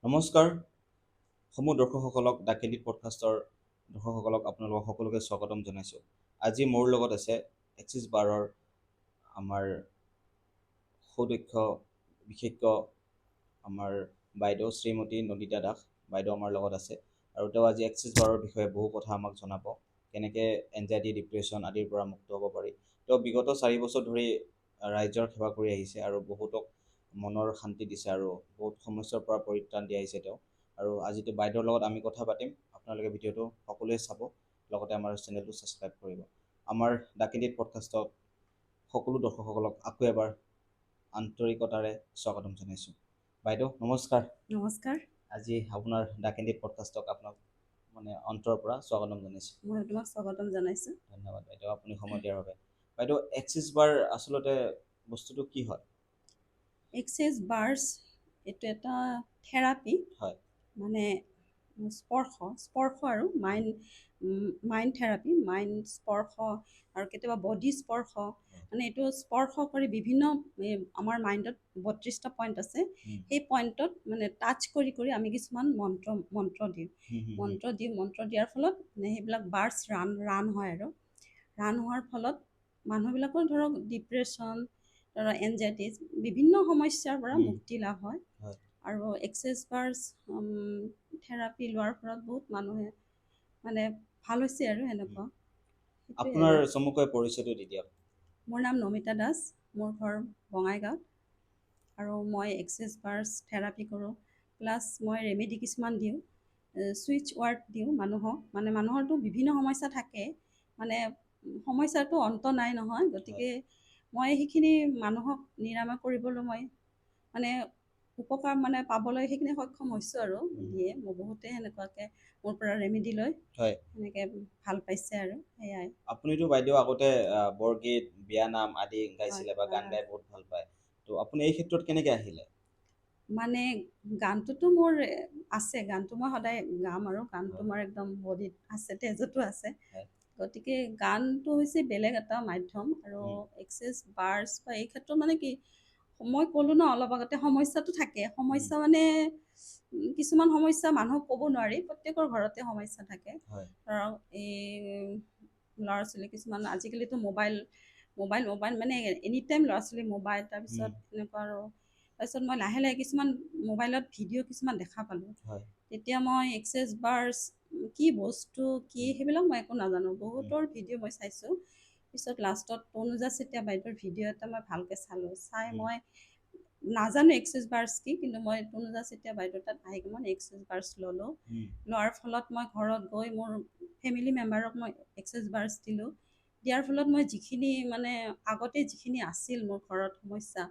নমস্কাৰ সমূহ দৰ্শকসকলক ডাকেলিট পডকাষ্টৰ দৰ্শকসকলক আপোনালোকক সকলোকে স্বাগতম জনাইছোঁ। আজি মোৰ লগত আছে এক্সিছ বাৰৰ আমাৰ সুদক্ষ বিশেষজ্ঞ আমাৰ বাইদেউ শ্ৰীমতী নন্দিতা দাস বাইদেউ আমাৰ লগত আছে আৰু তেওঁ আজি এক্সিছ বাৰৰ বিষয়ে বহু কথা আমাক জনাব, কেনেকৈ এনজাইটি ডিপ্ৰেশ্যন আদিৰ পৰা মুক্ত হ'ব পাৰি। তেওঁ বিগত 4 বছৰ ধৰি ৰাইজৰ সেৱা কৰি আহিছে আৰু বহুতক মনৰ শান্তি দিছে আৰু বহুত সমস্যাৰ পৰা পৰিত্ৰাণ দি আহিছে তেওঁ। আৰু আজিতো বাইদেউৰ লগত আমি কথা পাতিম। আপোনালোকে ভিডিঅ'টো সকলোৱে চাব, লগতে আমাৰ চেনেলটো ছাবস্ক্ৰাইব কৰিব। আমাৰ ডাকেলিট পডকাষ্টক সকলো দৰ্শকসকলক আকৌ এবাৰ আন্তৰিকতাৰে স্বাগতম জনাইছোঁ। বাইদেউ নমস্কাৰ। নমস্কাৰ। আজি আপোনাৰ ডাকেলিট পডকাষ্টক আপোনাক অন্তৰৰ পৰা স্বাগতম জনাইছোঁ। মই তোমাক স্বাগতম জনাইছোঁ। ধন্যবাদ বাইদেউ আপুনি সময় দিয়াৰ বাবে। বাইদেউ এক্সিছ বাৰ আচলতে বস্তুটো কি হয়? এক্সেছ বাৰ্ছ এইটো এটা থেৰাপি, হয় মানে স্পৰ্শ আৰু মাইণ্ড থেৰাপি, মাইণ্ড স্পৰ্শ আৰু কেতিয়াবা বডি স্পৰ্শ, মানে এইটো স্পৰ্শ কৰি বিভিন্ন আমাৰ মাইণ্ডত 32টা পইণ্ট আছে। সেই পইণ্টত মানে টাচ কৰি আমি কিছুমান মন্ত্ৰ দিওঁ। মন্ত্ৰ দিয়াৰ ফলত মানে সেইবিলাক বাৰ্ছ ৰান হয় আৰু ৰান হোৱাৰ ফলত মানুহবিলাকৰ ধৰক ডিপ্ৰেশ্যন, ধৰক এনজাইটিছ, বিভিন্ন সমস্যাৰ পৰা মুক্তি লাভ হয়। আৰু এক্সেছ বাৰ্ছ থেৰাপি লোৱাৰ ফলত বহুত মানুহে মানে ভাল হৈছে আৰু সেনেকুৱা। আপোনাৰ চমুকৈ পৰিচয়টো দি দিয়ক। মোৰ নাম নমিতা দাস, মোৰ ঘৰ বঙাইগাঁৱত আৰু মই এক্সেছ বাৰ্ছ থেৰাপি কৰোঁ। প্লাছ মই ৰেমেডি কিছুমান দিওঁ, ছুইচ ৱাৰ্ড দিওঁ মানুহক। মানে মানুহৰতো বিভিন্ন সমস্যা থাকে, মানে সমস্যাটো অন্ত নাই নহয়, গতিকে মই সেইখিনি মানুহক নিৰাময় কৰিবলৈ মই মানে উপকাৰ মানে পাবলৈ সেইখিনি সক্ষম হৈছোঁ আৰু দিয়ে মই বহুতে সেনেকুৱাকৈ মোৰ পৰা ৰেমেডি লৈ সেনেকৈ ভাল পাইছে আৰু সেয়াই। আপুনিতো বাইদেউ আগতে বৰগীত, বিয়ানাম আদি গাইছিলে বা গান গাই বহুত ভাল পায়, তো আপুনি এই ক্ষেত্ৰত কেনেকৈ আহিলে? মানে গানটোতো মোৰ আছে, গানটো মই সদায় গাম আৰু গানটো মোৰ একদম বডিত আছে, তেজতো আছে। গতিকে গানটো হৈছে বেলেগ এটা মাধ্যম আৰু এক্সেছ বাৰ্ছ বা এই ক্ষেত্ৰত মানে কি, মই ক'লোঁ ন অলপ আগতে, সমস্যাটো থাকে। সমস্যা মানে কিছুমান সমস্যা মানুহক ক'ব নোৱাৰি, প্ৰত্যেকৰ ঘৰতে সমস্যা থাকে। ধৰক এই ল'ৰা ছোৱালী কিছুমান আজিকালিতো মোবাইল মানে এনি টাইম ল'ৰা ছোৱালী মোবাইল, তাৰপিছত এনেকুৱা আৰু তাৰপিছত মই লাহে লাহে কিছুমান মোবাইলত ভিডিঅ' কিছুমান দেখা পালোঁ। তেতিয়া মই এক্সেছ বাৰ্ছ কি বস্তু কি সেইবিলাক মই একো নাজানো, বহুতৰ ভিডিঅ' মই চাইছোঁ। পিছত লাষ্টত তনুজা চেতিয়া বাইদেউৰ ভিডিঅ' এটা মই ভালকৈ চাই মই নাজানো এক্সেছ বাৰ্ছ কি, কিন্তু মই তনুজা চেতিয়া বাইদেউৰ তাত আহি মই এক্সেছ বাৰ্ছ ল'লোঁ। লোৱাৰ ফলত মই ঘৰত গৈ মোৰ ফেমিলি মেম্বাৰক মই এক্সেছ বাৰ্ছ দিলোঁ। দিয়াৰ ফলত মই যিখিনি মানে আগতে যিখিনি আছিল মোৰ ঘৰত সমস্যা,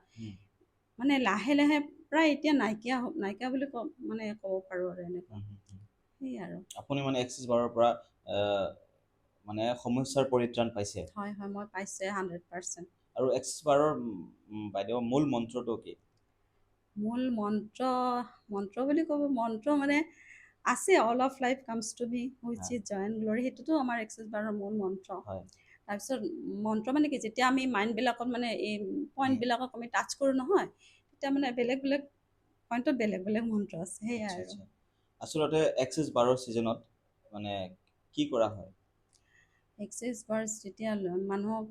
মানে লাহে লাহে প্ৰায় এতিয়া নাইকিয়া বুলি মানে ক'ব পাৰোঁ আৰু এনেকুৱা। সেয়াই আৰু আপুনি মানে এক্সিছ বাৰৰ পৰা মানে সমস্যাৰ পৰিত্ৰাণ পাইছে? হয় হয়, মই পাইছোঁ 100%। আৰু এক্সিছ বাৰৰ বাইদেউ মূল মন্ত্ৰটো কি? মূল মন্ত্ৰ বুলি ক'ব, মন্ত্ৰ মানে আছে, all of life comes to me which is joy and glory, সেইটোতো আমাৰ এক্সেছ বাৰৰ মূল মন্ত্ৰ। তাৰপিছত মন্ত্ৰ মানে কি, যেতিয়া আমি মাইণ্ডবিলাকত মানে এই পইণ্টবিলাকক আমি টাচ কৰোঁ নহয়, তেতিয়া মানে বেলেগ বেলেগ পইণ্টত বেলেগ বেলেগ মন্ত্ৰ আছে, সেয়াই আৰু। আচলতে এক্সিছ বাৰৰ ছিজনত মানে কি কৰা হয়? এক্সেছ বাৰ্ছ যেতিয়া মানুহক,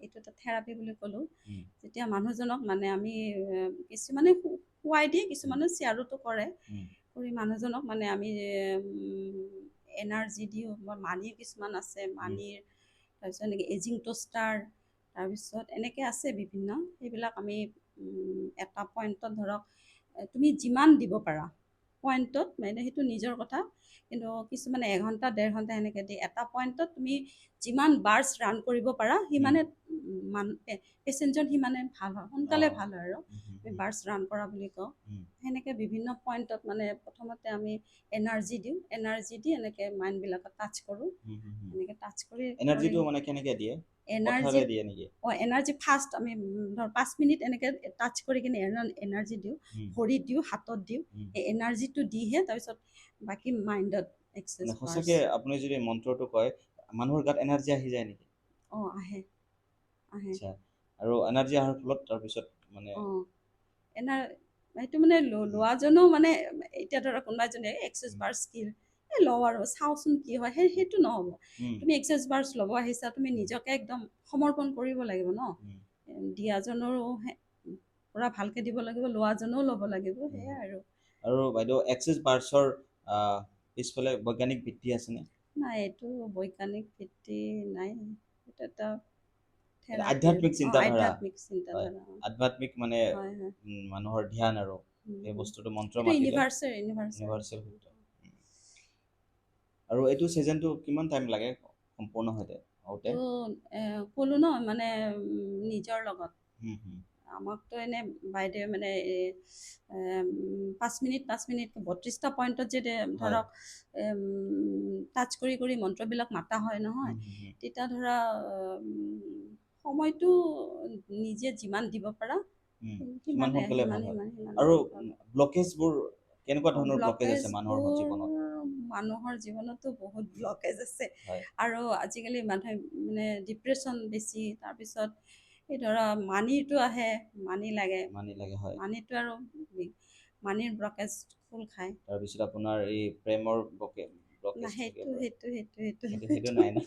এইটো এটা থেৰাপি বুলি ক'লোঁ, যেতিয়া মানুহজনক মানে আমি কিছুমানে শুৱাই দিয়ে, কিছুমানে শ্বেয়াৰোটো কৰে, কৰি মানুহজনক মানে আমি এনাৰ্জি দিওঁ বা মানি কিছুমান আছে, মানিৰ তাৰপিছত এনেকৈ এজিং ট'ষ্টাৰ, তাৰপিছত এনেকৈ আছে বিভিন্ন, সেইবিলাক আমি এটা পইণ্টত ধৰক তুমি যিমান দিব পাৰা পইণ্টত, মানে সেইটো নিজৰ কথা, কিন্তু কিছুমানে এঘণ্টা 1.5 ঘণ্টা এনেকৈ দিয়ে। এটা পইণ্টত তুমি যিমান বাৰ্ছ ৰান কৰিব পাৰা সিমানে পেচেণ্টজন সিমানে ভাল হয়, সোনকালে ভাল হয় আৰু আমি বাৰ্ছ ৰান কৰা বুলি কওঁ। সেনেকৈ বিভিন্ন পইণ্টত মানে প্ৰথমতে আমি এনাৰ্জি দি এনেকৈ মাইণ্ডবিলাকত টাচ কৰোঁ। এনেকৈ টাচ কৰি এনাৰ্জিটো মানে কেনেকৈ দিয়ে? এনাৰ্জি দিয়ে নেকি? এনাৰ্জি ফাৰ্ষ্ট আমি ধৰ 5 মিনিট এনেকৈ টাচ কৰি কিনে এনাৰ্জি দিওঁ, ভৰিত দিওঁ, হাতত দিওঁ, এই এনাৰ্জিটো দিহে তাৰপিছত বাকী মাইণ্ডত এক্সেছ বাৰ্ছ। সঁচাকৈ আপুনি যদি মন্ত্ৰটো কয়, মানুহৰ গাত এনাৰ্জি আহি যায় নেকি? আহে। আৰু এনাৰ্জি অহাৰ ফলত তাৰপিছত মানে সেইটো মানে লোৱাজনো মানে এতিয়া ধৰা কোনোবা এজনে এক্সেছ বাৰ স্কিল লওঁ আৰু চাওঁচোন কি হয়, সেইটো নহ'ব। উম, তুমি এক্সেছ বাৰ্ছ ল'ব আহিছা, তুমি নিজকে একদম সমৰ্পণ কৰিব লাগিব ন। উম, দিয়াজনৰো পুৰা ভালকৈ দিব লাগিব, লোৱাজনেও ল'ব লাগিব, সেয়াই আৰু। আৰু বাইদেউ এক্সেছ বাৰ্ছৰ পিছফালে বৈজ্ঞানিক ভিত্তি আছেনে? নাই, এইটো বৈজ্ঞানিক ভিত্তি নাই, এইটো এটা থেৰাপি, আধ্যাত্মিক চিন্তাধাৰা। আধ্যাত্মিক হয়, চিন্তাধাৰা। আধ্যাত্মিক মানে হয় হয়। মানুহৰ ধ্যান আৰু সেই বস্তুটো মন্ত্ৰ এইটো মাতিলে ইউনিভাৰ্চেল ইউনিভাৰ্চেল সত্য। আৰু এইটো ছিজনটো কিমান টাইম লাগে সম্পূৰ্ণ হওঁতে? তো ক'লো ন মানে নিজৰ লগত। হুম, হুম, আমাকতো এনে বাইদেৱে মানে 5 মিনিট 32টা পইণ্টত যে হয়। ধৰক টাচ কৰি কৰি মন্ত্ৰবিলাক মাতা হয় নহয়, হুম, হুম, হুম, তেতিয়া ধৰা সময়টো নিজে যিমান দিব পাৰা সিমান সিমানে সোনকালে ভাল সিমানে হয়। সিমানে সিমানে আৰু ভাল। ব্লকেজবোৰ কেনেকুৱা ধৰণৰ ব্লকেজ আছে মানুহৰ ব্লকেজবোৰ জীৱনত? মানুহৰ জীৱনতো বহুত ব্লকেজ আছে। হয়। আৰু আজিকালি মানুহে মানে ডিপ্ৰেশ্যন বেছি, তাৰপিছত এই ধৰা মানিটো আহে, মানি লাগে, মানি লাগে, হয়। মানিটো আৰু মানিৰ ব্লকেজ খোল খায়। তাৰপিছত আপোনাৰ এই প্ৰেমৰ না ব্লকেজ থাকিব সেইটো পাৰে। সেইটো সেইটো সেইটো সেইটো নাই ন?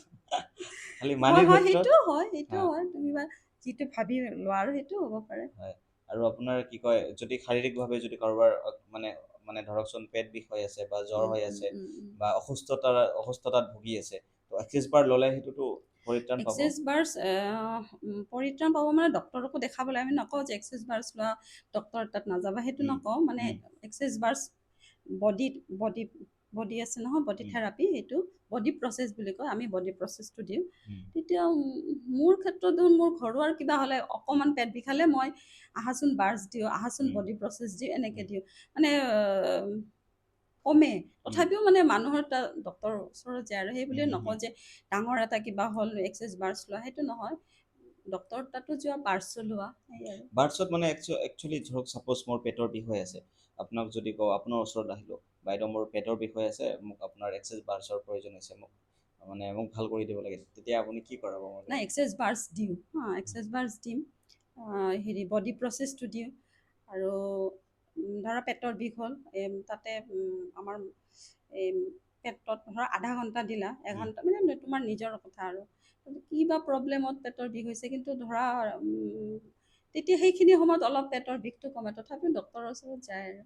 খালি হয় মানিৰ হয়, ক্ষেত্ৰত সেইটোও হয়, হা, সেইটোও হয়, তুমি বা যিটো ভাবি লোৱা আৰু সেইটোও হ'ব পাৰে। হয়। আৰু আপোনাৰ কি কয়, যদি শাৰীৰিকভাৱে যদি কাৰোবাৰ মানে মানে ধৰকচোন পেট বিষ হৈ আছে বা জ্বৰ হৈ আছে বা অসুস্থতাত ভুগি আছে, তো এক্সেছ বাৰ ল'লে সেইটোতো পৰিত্ৰাণ পাব। এক্সেছ বাৰ্ছ পৰিত্ৰাণ পাব মানে ডক্তৰকো দেখাব লাগে। আমি নকওঁ যে এক্সেছ বাৰ্ছ লোৱা ডক্তৰ তাত নাযাবা, সেইটো উম, নকওঁ। মানে উম, এক্সেছ বাৰ্ছ বডি বডি আছে নহয়, বডি উম, থেৰাপি, সেইটো বডি প্ৰচেছ বুলি কয়, আমি বডি প্ৰচেছটো দিওঁ। উম, তেতিয়া মোৰ ক্ষেত্ৰত দেখোন মোৰ ঘৰুৱা কিবা হ'লে অকণমান পেট বিষালে মই আহাচোন বাৰ্ছ দিওঁ, আহাচোন উম, বডি প্ৰচেছ দিওঁ, এনেকৈ উম, দিওঁ। মানে কমে, উম, তথাপিও মানে মানুহৰ তাত ডক্তৰৰ ওচৰত যায়। আৰু সেই বুলিয়ে উম, নকওঁ যে ডাঙৰ এটা কিবা হ'ল এক্সেছ বাৰ্ছ লোৱা, সেইটো নহয়। ডক্তৰ তাতো যোৱা, বাৰ্ছো লোৱা, সেই আৰু। বাৰ্ছত মানে একচুৱেলি ধৰক ছাপ'জ মোৰ পেটৰ বিষ হৈ আছে, আপোনাক যদি কওঁ, আপোনাৰ ওচৰত আহিলোঁ, বাইদেউ মোৰ পেটৰ বিষ হৈ আছে, মোক আপোনাৰ এক্সেছ বাৰ্ছৰ প্ৰয়োজন হৈছে, মোক ভাল কৰি দিব লাগে, তেতিয়া আপুনি কি কৰাব মোক? নাই, এক্সেছ বাৰ্ছ দিওঁ হা, এক্সেছ বাৰ্ছ দিম, হেৰি বডি প্ৰচেছটো দিওঁ। আৰু ধৰা পেটৰ বিষ হ'ল, তাতে আমাৰ এই পেটত ধৰা আধা ঘণ্টা দিলা, এঘণ্টা মানে তোমাৰ নিজৰ কথা আৰু। কি বা প্ৰব্লেমত পেটৰ বিষ হৈছে, কিন্তু ধৰা তেতিয়া সেইখিনি সময়ত অলপ পেটৰ বিষটো কমে, তথাপিও ডক্তৰৰ ওচৰত যায় আৰু।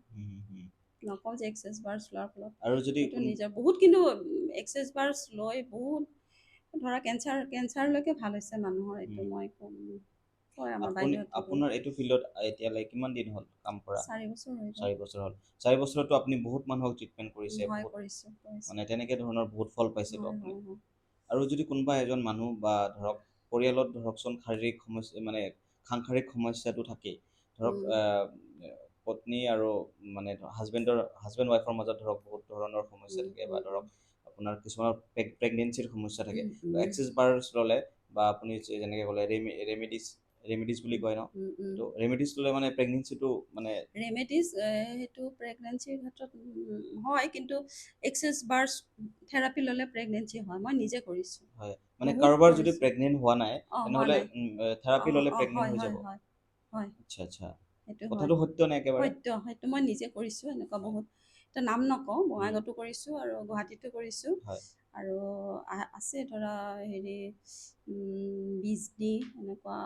নকওঁ যে এক্সেছ বাৰ্ছ লোৱাৰ ফলত আৰু যদি সেইটো নিজৰ বহুত, কিন্তু এক্সেছ বাৰ্ছ লৈ বহুত ধৰা কেঞ্চাৰলৈকে ভাল হৈছে মানুহৰ, এইটো মই ক'ম। কয় আমাৰ বাইদেউহঁতে কয়। আপোনাৰ এইটো ফিল্ডত এতিয়ালৈ কিমান দিন হ'ল কাম কৰা? 4 বছৰ হৈ গ'ল। 4 বছৰ হ'ল। 4 বছৰতো আপুনি বহুত মানুহক ট্ৰিটমেণ্ট কৰিছে, হয়, বহুত কৰিছোঁ কৰিছোঁ। মানে তেনেকৈ ধৰণৰ বহুত ফল পাইছেতো হয় আপুনি। হয় হয়। আৰু যদি কোনোবা এজন মানুহ বা ধৰক পৰিয়ালত ধৰকচোন শাৰীৰিক সমস্যা মানে সাংসাৰিক সমস্যাটো থাকেই, ধৰক পত্নী আৰু মানে হাজবেণ্ড ৱাইফৰ মাজত ধৰক বহুত ধৰণৰ সমস্যা থাকে, বা ধৰক আপোনাৰ কিছুমানৰ প্ৰেগনেঞ্চিৰ সমস্যা থাকে, তো এক্সেছ বাৰ্ছ ল'লে বা আপুনি যেনেকৈ ক'লে ৰেমিডিছ বুলি কয় ন, তো ৰেমিডিছ ল'লে মানে প্ৰেগনেঞ্চিটো মানে ৰেমেডিছ সেইটো প্ৰেগনেঞ্চিৰ ক্ষেত্ৰত হয়, কিন্তু এক্সেছ বাৰ্ছ থেৰাপি ল'লে প্ৰেগনেঞ্চি হয়, মই নিজে কৰিছোঁ। হয়, মানে বহুত কাৰোবাৰ যদি কৰিছোঁ। প্ৰেগনেণ্ট হোৱা নাই, হোৱা তেনেহ'লে নাই। থেৰাপি ল'লে প্ৰেগনেণ্ট হয় হৈ যাব। হয় হয় হয়, আচ্ছা, আচ্ছা। সেইটো হয়। কথাটো সত্য নে একেবাৰে? সত্য, সেইটো মই নিজে কৰিছোঁ, এনেকুৱা হয়, বহুত। এতিয়া নাম নকওঁ, উম, বঙাইগাঁৱতো কৰিছোঁ আৰু গুৱাহাটীতো কৰিছোঁ। হয়, আৰু আছে ধৰা হেৰি বিজনি, এনেকুৱা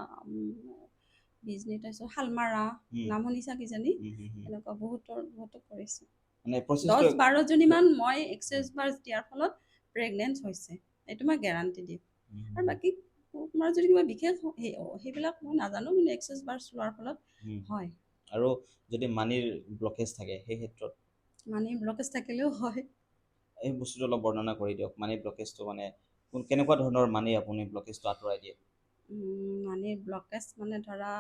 বিজনি, তাৰপিছত শালমাৰা, উম, নাম শুনিছা কিজানি, হুম। এনেকুৱা বহুতো কৰিছোঁ। মানে প্ৰচেছটো 10-12জনীমান মই এক্সেছ বাৰ্ছ দিয়াৰ ফলত প্ৰেগনেণ্ট হৈছে, এইটো মই গেৰাণ্টি দিম। আৰু বাকী তোমাৰ যদি কিবা বিশেষ সেইবিলাক মই নাজানো, কিন্তু এক্সেছ বাৰ্ছ লোৱাৰ ফলত হয়। আৰু যদি মানিৰ ব্লকেজ থাকে, সেই ক্ষেত্ৰত মানিৰ ব্লকেজ থাকিলেও হয়। এই বস্তুটো অলপ বৰ্ণনা কৰি দিয়ক, মানি ব্লকেজটো মানে কেনেকুৱা ধৰণৰ মানি আপুনি ব্লকেজটো আঁতৰাই দিয়ে? মানিৰ ব্লকেজ মানে ধৰা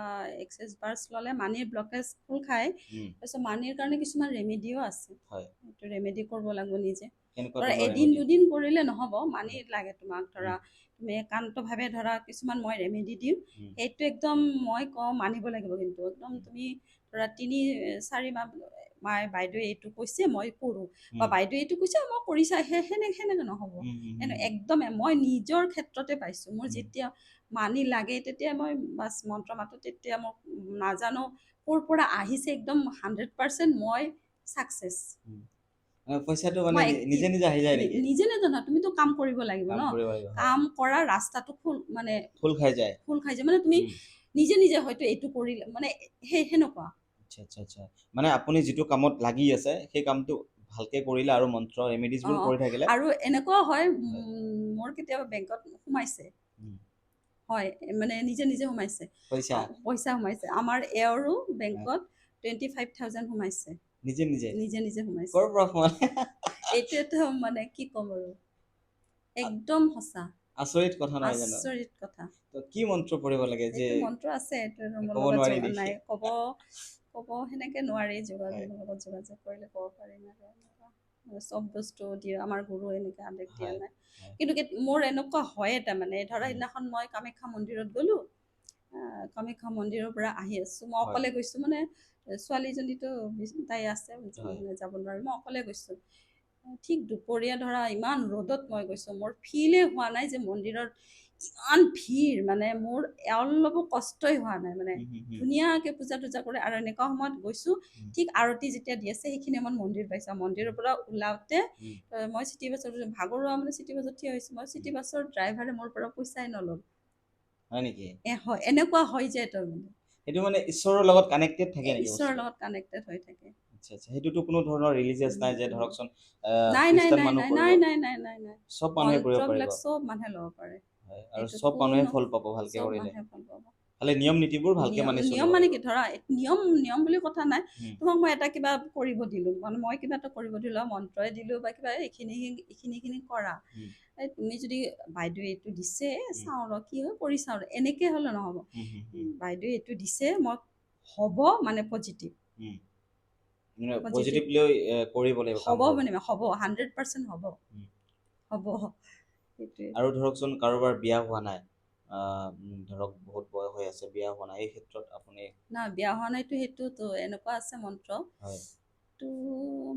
এক্সেছ বাৰ্ছ ল'লে মানিৰ ব্লকেজ খোল খায়। তাৰপিছত মানিৰ কাৰণে কিছুমান ৰেমেডিও আছে, হয়, সেইটো ৰেমেডি কৰিব লাগিব নিজে। কেনেকুৱা ধৰা ধৰণৰ এদিন ৰেমেডি? দুদিন কৰিলে নহ'ব, মানি লাগে তোমাক। ধৰা উম, তুমি একান্তভাৱে ধৰা কিছুমান মই ৰেমেডি দিওঁ, উম, সেইটো একদম মই কওঁ মানিব লাগিব, কিন্তু একদম তুমি ধৰা 3-4 মাহ বাইদেৱে এইটো কৈছে মই কৰোঁ, বা বাইদেৱে এইটো কৈছে মই কৰিছা, সেনেকে নহ'ব। একদম মই নিজৰ ক্ষেত্ৰতে পাইছোঁ, মোৰ যেতিয়া মানি লাগে তেতিয়া মই বাছ মন্ত্ৰ মাতো, তেতিয়া মোক নাজানো ক'ৰ পৰা আহিছে, একদম 100% মই ছাকচেছ। মানে পইচাটো মানে মই নিজে নিজে আহি যায় নেকি? নিজে নহয়, তুমিতো কাম কৰিব লাগিব কাম ন, কৰিব লাগিব, হয়। কাম কৰা ৰাস্তাটো মানে খোল খাই যায়। খোল খাই যায়, মানে তুমি উম, নিজে নিজে হয়তো এইটো কৰিলে মানে সেনেকুৱা। আচ্ছা আচ্ছা আচ্ছা। মানে আপুনি যিটো কামত লাগি আছে সেই কামটো ভালকে কৰিলে আৰু মন্ত্ৰ ৰেমেডিজবোৰ কৰি থাকিলে। আৰু এনেকুৱাও হয়, হয়। মোৰ কেতিয়াবা বেংকত সোমাইছে, উম, হয়, মানে নিজে নিজে সোমাইছে, পইচা পইচা সোমাইছে। আমাৰ এওঁৰো হয়, বেংকত 25,000 সোমাইছে, নিজে নিজে নিজে নিজে সোমাইছে। ক'ৰ পৰা সোমালে? এইটোতো মানে কি ক'ম আৰু, একদম সঁচা, আচৰিত কথা নহয় জানো? আচৰিত কথা। তো কি মন্ত্ৰ পঢ়িব লাগে যে এইটো মন্ত্ৰ আছে, এইটো মোৰ ক'ব লগত নোৱাৰি নেকি? নাই, ক'ব সেনেকে নোৱাৰি, হয়, মোৰ লগত যোগাযোগ কৰিলে ক'ব পাৰিম আৰু এনেকুৱা। চব বস্তু দিয়ে আমাৰ গুৰু, এনেকে আদেশ দিয়া হয়, নাই। হয়, কিন্তু মোৰ এনেকুৱা হয়, তাৰমানে ধৰা উম, সেইদিনাখন মই কামাখ্যা মন্দিৰত গ'লো, কামাখ্যা মন্দিৰৰ পৰা আহি আছোঁ, মই হয়, অকলে গৈছোঁ, মানে ছোৱালীজনীতো তাই আছে, হয়, মানে যাব নোৱাৰি, মই অকলে গৈছোঁ। ঠিক দুপৰীয়া ধৰা ইমান ৰ'দত মই গৈছোঁ, মোৰ ফিলেই হোৱা নাই যে মন্দিৰত ইমান ভিৰ, মানে মোৰ অলপো কষ্টই হোৱা নাই, মানে হুম, হুম, হুম, ধুনীয়াকে পূজা টুজা কৰে। আৰু এনেকুৱা সময়ত গৈছোঁ, হুম, ঠিক আৰতি যেতিয়া দি আছে সেইখিনি সময়ত মন্দিৰ পাইছোঁ। মন্দিৰৰ পৰা ওলাওতে হুম, মই চিটি বাছত ভাগৰুৱা, মানে চিটি বাছত থিয় হৈছোঁ, মই চিটি হুম। বাছৰ ড্ৰাইভাৰে মোৰ পৰা পইচাই নল'ল। হয় নেকি? হয়, এনেকুৱা হৈ যায় তাৰমানে, সেইটো মানে ঈশ্বৰৰ লগত কানেক্টেড থাকে নেকি ঈশ্বৰৰ বস্তুটো? লগত কানেক্টেড হৈ থাকে। আচ্ছা আচ্ছা। সেইটোতো কোনো ধৰণৰ ৰিলিজিয়াছ নাই যে উম, ধৰকচোন নাই নাই খ্ৰীষ্টান নাই মানুহ নাই কৰিব, নাই নাই নাই নাই নাই চব মানুহে কৰিব পাৰিব। মন্ত্ৰবিলাক চব মানুহে ল'ব পাৰে। হয়, আৰু এইটো চব মানুহে কোনো, ফল পাব ভালকে চব কৰিলে। মানুহে ভাল পাব। খালি নিয়ম নীতিবোৰ ভালকে মানি নিয়ম চলিব মানে লাগিব। কি, ধৰা নিয়ম নিয়ম বুলি কথা নাই, হুম, তোমাক মই এটা কিবা কৰিব দিলোঁ, মানে মই কিবা এটা কৰিব দিলোঁ, মন্ত্ৰই দিলোঁ বা কিবা, এইখিনি কৰা। হুম, তুমি যদি বাইদেৱে এইটো দিছে, হুম, চাওঁ ৰ কি হয়, কৰি চাওঁ ৰ, এনেকে হ'লে নহ'ব। হুম, হুম, হুম, বাইদেৱে এইটো দিছে, মই হ'ব, মানে পজিটিভ, হুম। মানে পজিটিভ পজিটিভলি কৰিব লাগিব হ'ব, কামবোৰ। মানে হ'ব 100% হ'ব, হুম। হ'ব, সেইটোৱে। আৰু ধৰকচোন কাৰোবাৰ বিয়া হোৱা নাই, ধৰক বহুত বয়স হৈ আছে, বিয়া হোৱা নাই, এই ক্ষেত্ৰত আপুনি না, বিয়া হোৱা নাইতো, সেইটোতো এনেকুৱা আছে মন্ত্ৰ, হয় তো